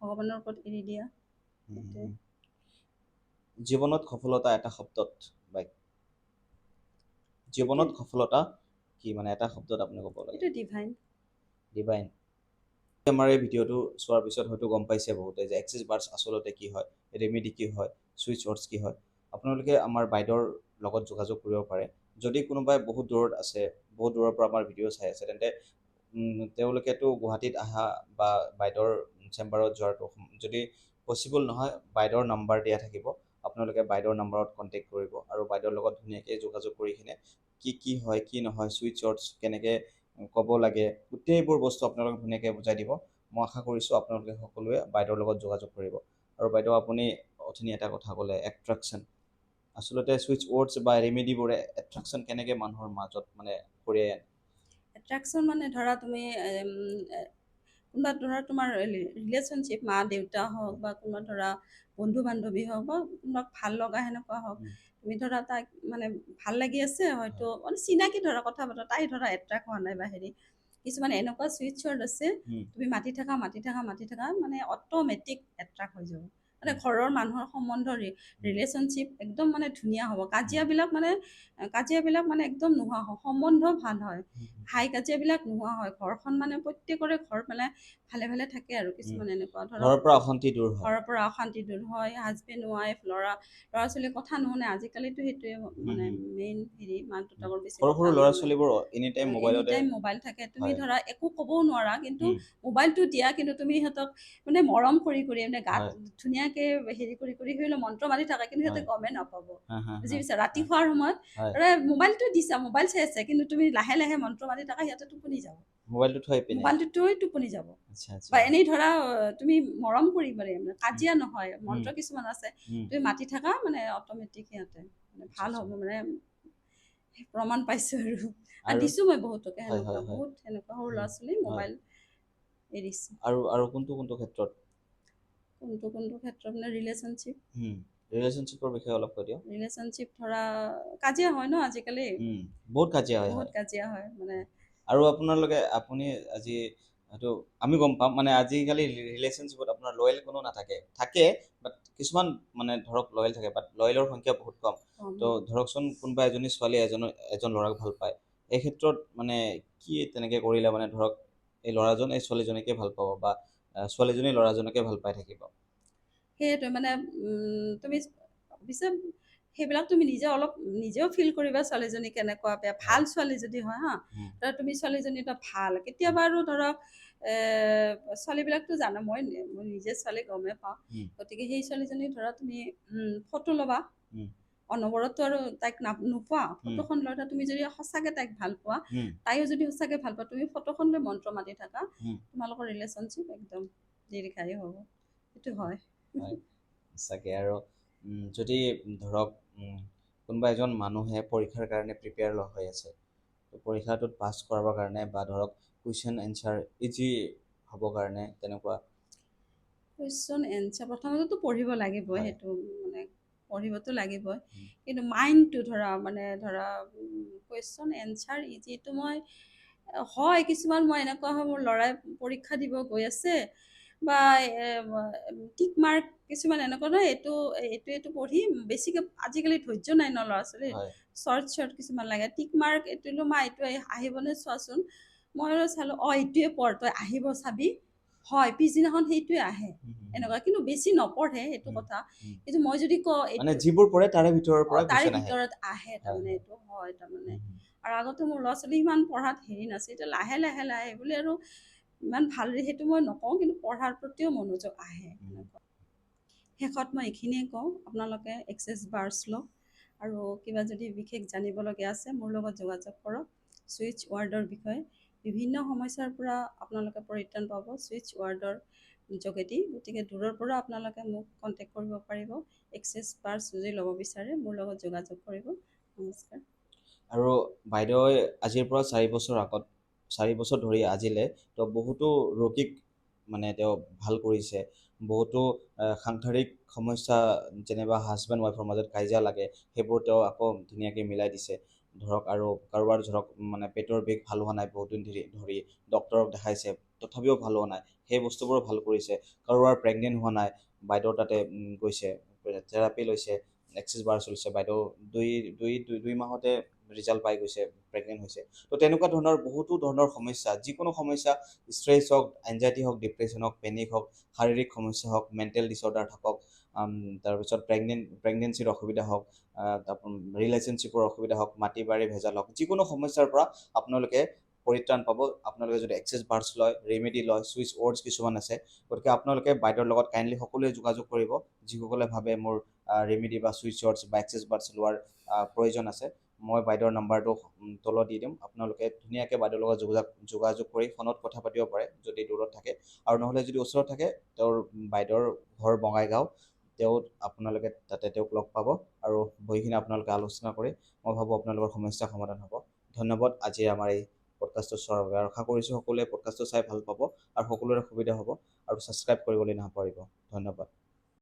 ভগৱানৰ ওপৰত এৰি দিয়া। সেইটোৱে জীৱনত সফলতা এটা শব্দত জীৱনত সফলতা কি মানে এটা শব্দত আপুনি ক'ব লাগে? এইটো ডিভাইন। ডিভাইন। আমাৰ এই ভিডিঅ'টো চোৱাৰ পিছত হয়তো গম পাইছে বহুতে যে এক্সেছ বাৰ্ছ আচলতে কি হয়, ৰেমেডি কি হয়, ছুইচ ৱৰ্ডছ কি হয়। আপোনালোকে আমাৰ বাইদেউৰ লগত যোগাযোগ কৰিব পাৰে। যদি কোনোবাই বহুত দূৰত আছে, বহুত দূৰৰ পৰা আমাৰ ভিডিঅ' চাই আছে, তেন্তে তেওঁলোকেতো গুৱাহাটীত অহা বা বাইদেউৰ চেম্বাৰত যোৱাটো যদি পচিবল নহয়, বাইদেউৰ নাম্বাৰ দিয়া থাকিব, আপোনালোকে বাইদেউৰ নাম্বাৰত কণ্টেক্ট কৰিব আৰু বাইদেউৰ লগত ধুনীয়াকৈ যোগাযোগ কৰি কিনে কি হয় কি নহয়, ছুইচ ৱৰ্ডছ কেনেকৈ ক'ব লাগে, গোটেইবোৰ বস্তু আপোনালোকক ধুনীয়াকৈ বুজাই দিব। মই আশা কৰিছোঁ আপোনালোকে সকলোৱে বাইদেউৰ লগত যোগাযোগ কৰিব। আৰু বাইদেউ আপুনি অথনি এটা কথা ক'লে এট্ৰেকশ্যন, আচলতে ছুইচ ৱৰ্ডছ বা ৰেমেডিবোৰে এট্ৰেকশ্যন কেনেকৈ মানুহৰ মাজত মানে কঢ়িয়াই আনে? এট্ৰেকশ্যন মানে ধৰা তুমি কোনোবা ধৰা তোমাৰ ৰিলেশ্যনশ্বিপ, মা দেউতা হওক বা কোনোবা ধৰা বন্ধু বান্ধৱী হওক বা কোনোবাক ভাল লগা সেনেকুৱা হওক, তুমি ধৰা তাইক মানে ভাল লাগি আছে হয়তো, মানে চিনাকি ধৰা কথা বতৰা, তাই ধৰা এট্ৰেক্ট হোৱা নাই বা হেৰি, কিছুমান এনেকুৱা ছুইচ ৱৰ্ড আছে তুমি মাতি থাকা মানে অট'মেটিক এট্ৰেক্ট হৈ যাব। মানে ঘৰৰ মানুহৰ সম্বন্ধ ৰিলেশ্যনশ্বিপ একদম মানে ধুনীয়া হ'ব। কাজিয়াবিলাক মানে একদম নোহোৱা হয়, সম্বন্ধ ভাল হয়, হাই কাজিয়াবিলাক নোহোৱা হয়, ঘৰখন মানে প্ৰত্যেকৰে ঘৰ মানে ভালে ভালে থাকে আৰু কিছুমান এনেকুৱা ধৰক ঘৰৰ পৰা অশান্তি দূৰ হয়। ঘৰৰ পৰা অশান্তি দূৰ হয়, হাজবেণ্ড ৱাইফ, ল'ৰা ছোৱালীৰ কথা নুশুনে, আজিকালিতো সেইটোৱে মানে মেইন হেৰি, মাক দেউতাকৰ বেছি সৰু কথা সৰু ল'ৰা নুশুনে, ছোৱালীবোৰ এনি টাইম এনি মোবাইলতে টাইম মোবাইল থাকে, তুমি হয়। ধৰা একো ক'বও নোৱাৰা, কিন্তু মোবাইলটো দিয়া, কিন্তু তুমি সিহঁতক মানে মৰম কৰি মানে গাত ধুনীয়াকৈ হেৰি কৰি ধৰি মন্ত্ৰ মাৰি থাকে, কিন্তু সিহঁতে গমেই নাপাব। বুজি পাইছা? ৰাতি শোৱাৰ সময়ত মোবাইলটো দিছা, মোবাইল চাই আছে, কিন্তু তুমি লাহে লাহে মন্ত্ৰ মাৰি থাকা, সিহঁতে টোপনি যাব, মোবাইলটো থৈ টোপনি যাব। বা এনেই ধৰা তুমি মৰম কৰি কাজিয়া নহয়, মন্ত্ৰ কিছুমান আছে, তুমি মাতি থাকা, মানে অট'মেটিক সিহঁতে মানে ভাল হ'ব, মানে প্ৰমাণ পাইছোঁ আৰু দিছোঁ মই বহুতকে সেনেকুৱা, বহুত সেনেকুৱা সৰু ল'ৰা ছোৱালী মোবাইল এৰিছে। আৰু কোনটো ক্ষেত্ৰত কোনটো ক্ষেত্ৰত মানে ৰিলেশ্যনশ্বিপ ৰিলেশ্যনশ্বিপৰ বিষয়ে অলপ কৈ দিয়ক। ৰিলেশ্যনশ্বিপ ধৰা কাজিয়া হয় ন আজিকালি, বহুত কাজিয়া হয় বহুত কাজিয়া হয় মানে। আৰু আপুনি আজি হয়তো আমি গম পাম মানে আজিকালি ৰিলেশ্যনশ্বিপত আপোনাৰ লয়েল কোনো নাথাকে, থাকে বাট কিছুমান মানে ধৰক লয়েল থাকে, বাট লয়েলৰ সংখ্যা বহুত কম। তো ধৰকচোন কোনোবা এজনী ছোৱালী এজন ল'ৰাক ভাল পায়, এই ক্ষেত্ৰত মানে কি তেনেকৈ কৰিলে মানে ধৰক এই ল'ৰাজন এই ছোৱালীজনীকে ভাল পাব বা ছোৱালীজনী ল'ৰাজনকে ভাল পাই থাকিব? সেইটোৱে মানে তুমি পিছে সেইবিলাক তুমি নিজেও ফিল কৰিবা ছোৱালীজনী কেনেকুৱা, বেয়া ভাল ছোৱালী যদি হয় হা, ধৰা তুমি ছোৱালীজনীটা ভাল, কেতিয়াবা আৰু ধৰক ছোৱালীবিলাকতো জানো, মই নিজে ছোৱালী গমেই পাওঁ। গতিকে সেই ছোৱালীজনী ধৰা তুমি ফটো ল'বা, অনবৰততো আৰু তাইক নোপোৱা, ফটোখন লৈ তুমি যদি সঁচাকে তাইক ভাল পোৱা, তাইও যদি সঁচাকে ভাল পোৱা, তুমি ফটোখন লৈ মন্ত্ৰ মাতি থাকা, তোমালোকৰ ৰিলেশ্যনশ্বিপ একদম দীৰ্ঘায়ু হ'ব। সেইটো হয়। সঁচাকে। আৰু যদি ধৰক কোনোবা এজন মানুহে পৰীক্ষাৰ কাৰণে প্ৰিপেয়াৰ হৈ আছে, তো পৰীক্ষাটোত পাছ কৰাবৰ কাৰণে বা ধৰক কুৱেশ্যন এনচাৰ ইজি হ'বৰ কাৰণে তেনেকুৱা কুৱেশ্যন এনচাৰ প্ৰথমতেতো পঢ়িব লাগিবই, হয়। সেইটো মানে পঢ়িবতো লাগিবই, কিন্তু মাইণ্ডটো ধৰা কুৱেশ্যন এনচাৰ ইজিটো হয় কিছুমান, মই এনেকুৱা হয় মোৰ ল'ৰাই পৰীক্ষা দিব গৈ আছে বা টিক মাৰ্ক কিছুমান এনেকুৱা নহয়, এইটো পঢ়িম, বেছিকে আজিকালি ধৈৰ্য নাই ন ল'ৰা ছোৱালীৰ, শ্বৰ্ট কিছুমান লাগে, টিক মাৰ্ক এইটো মা এইটো আহিবনে চোৱাচোন, মই আৰু চালোঁ এইটোৱে পঢ় তই, আহিব চাবি, হয় পিছদিনাখন সেইটোৱে আহে, এনেকুৱা। কিন্তু বেছি নপঢ়ে সেইটো কথা, কিন্তু মই যদি কওঁ মানে যিবোৰ পঢ়ে তাৰে ভিতৰৰ পৰা তাৰে কুৱেশ্যন আহে। ভিতৰত আহে, তাৰমানে এইটো হয় তাৰমানে। আৰু আগতে মোৰ ল'ৰা ছোৱালী ইমান পঢ়াত হেৰি নাছিল, এতিয়া লাহে লাহে বুলি আৰু ইমান ভাল সেইটো মই নকওঁ, কিন্তু পঢ়াৰ প্ৰতিও মনোযোগ আহে এনেকুৱা। শেষত মই এইখিনিয়ে কওঁ, আপোনালোকে এক্সেছ বাৰ্ছ লওক, আৰু কিবা যদি বিশেষ জানিবলগীয়া আছে মোৰ লগত যোগাযোগ কৰক। ছুইচ ৱাৰ্ডৰ বিষয়ে বিভিন্ন সমস্যাৰ পৰা আপোনালোকে পৰিত্ৰাণ পাব ছুইচ ৱাৰ্ডৰ যোগেদি। গতিকে দূৰৰ পৰা আপোনালোকে মোক কণ্টেক্ট কৰিব পাৰিব। এক্সেছ বাৰ্ছ যদি ল'ব বিচাৰে মোৰ লগত যোগাযোগ কৰিব। নমস্কাৰ। আৰু বাইদেৱে আজিৰ পৰা 4 বছৰ ধৰি আজিলে তেওঁ বহুতো ৰোগীক মানে তেওঁ ভাল কৰিছে, বহুতো সাংসাৰিক সমস্যা যেনিবা হাজবেণ্ড ৱাইফৰ মাজত কাজিয়া লাগে সেইবোৰ তেওঁ আকৌ ধুনীয়াকৈ মিলাই দিছে ধৰক। আৰু কাৰোবাৰ ধৰক মানে পেটৰ বিষ ভাল হোৱা নাই বহুত দিন ধৰি ডক্তৰক দেখাইছে তথাপিও ভাল হোৱা নাই, সেই বস্তুবোৰো ভাল কৰিছে। কাৰোবাৰ প্ৰেগনেণ্ট হোৱা নাই, বাইদেউৰ তাতে গৈছে, থেৰাপি লৈছে, এক্সেছ বাৰ্ছ লৈছে, বাইদেউ দুই মাহতে ৰিজাল্ট পাই গৈছে, প্ৰেগনেণ্ট হৈছে। তো তেনেকুৱা ধৰণৰ বহুতো ধৰণৰ সমস্যা, যিকোনো সমস্যা, ষ্ট্ৰেছ হওক, এনজাইটি হওক, ডিপ্ৰেশ্যন হওক, পেনিক হওক, শাৰীৰিক সমস্যা হওক, মেণ্টেল ডিছঅৰ্ডাৰ থাকক, তাৰপিছত প্ৰেগনেঞ্চিৰ অসুবিধা হওক, ৰিলেশ্যনশ্বিপৰ অসুবিধা হওক, মাটি বাৰী ভেজাল হওক, যিকোনো সমস্যাৰ পৰা আপোনালোকে পৰিত্ৰাণ পাব আপোনালোকে যদি এক্সেছ বাৰ্ছ লয়, ৰেমেডি লয়, ছুইচ ৱৰ্ডছ কিছুমান আছে। গতিকে আপোনালোকে বাইদেউৰ লগত কাইণ্ডলি সকলোৱে যোগাযোগ কৰিব, যিসকলে ভাবে মোৰ ৰেমেডি বা ছুইচ ৱৰ্ডছ বা এক্সেছ বাৰ্ছ লোৱাৰ প্ৰয়োজন আছে। মই বাইদেউৰ নাম্বাৰটো তলত দি দিম, আপোনালোকে ধুনীয়াকৈ বাইদেউৰ লগত যোগাযোগ কৰি ফোনত কথা পাতিব পাৰে যদি দূৰত থাকে, আৰু নহ'লে যদি ওচৰত থাকে বাইদেউৰ ঘৰ বঙাইগাঁও, আপোনালোকে তাতে তেওঁক লগ পাব আৰু বহিখিনি আপোনালোকে আলোচনা কৰি মই ভাবোঁ আপোনালোকৰ সমস্যা সমাধান হ'ব। ধন্যবাদ আজি আমাৰ এই পডকাষ্টটো চোৱাৰ বাবে, আৰু আশা কৰিছোঁ সকলোৱে পডকাষ্টটো চাই ভাল পাব আৰু সকলোৰে সুবিধা হ'ব, আৰু ছাবস্ক্ৰাইব কৰিবলৈ নাপাহৰিব। ধন্যবাদ।